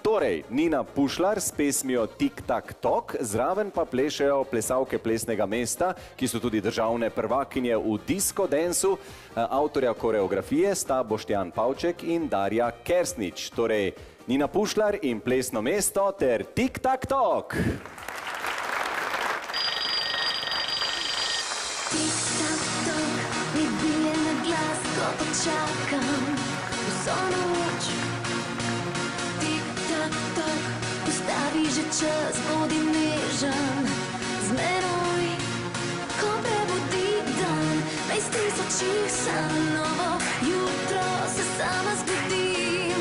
Torej, Nina Pušlar s pesmijo Tik tak tok, zraven pa plešejo plesalke Plesnega mesta, ki so tudi državne prvakinje v disco dansu. Avtorja koreografije sta Boštjan Pavček in Darja Kersnič. Torej, Nina Pušlar in Plesno mesto ter Tik tak tok. Tik tak tok mi bije na glas, ko počakam vso noč. Tik tak tok, ustavi že čas, bodi nežen z menoj. Ko prebudi dan, na iz tisočih sanj, novo jutro se sama zbudim.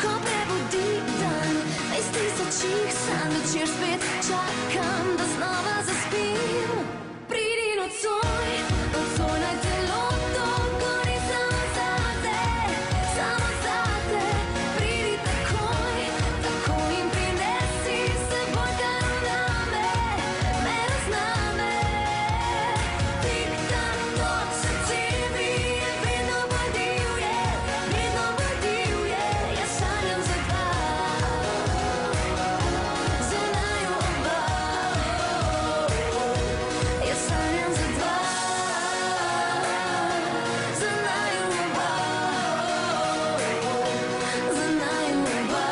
Ko prebudi dan, na iz tisočih sanj, večer spet čakam, da znova zaspim. Pridi nocoj, nocoj naj telo dogori samo zate, samo zate. Pridi takoj, takoj in prinesi s seboj kar name, me razname. Tik tak tok, srce mi je vedno bolj divje, jaz sanjam za dva, za naju oba. Jaz sanjam za dva, za naju oba, za naju oba.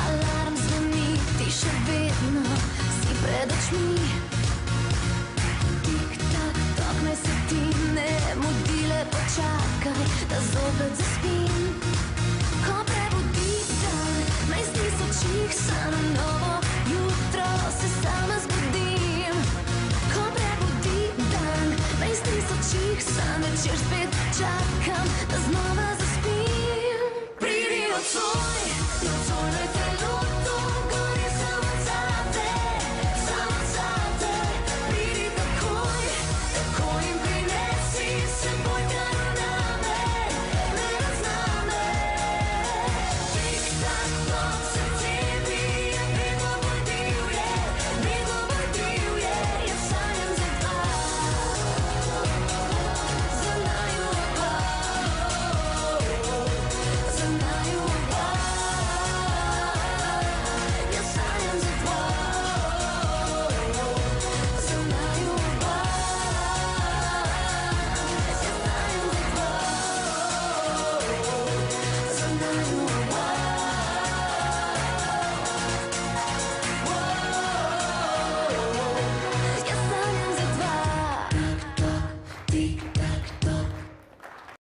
Alarm zvoni, ti še vedno si pred očmi. Tik tak tok, naj se ti ne mudi, le počakaj, da zopet zaspim. Ko prebudi dan, na iz tisočih sanj, novo jutro se sama zbudim. Ko prebudi dan, na iz tisočih sanj, večer spet čakam, da znova zaspim. Pridi nocoj.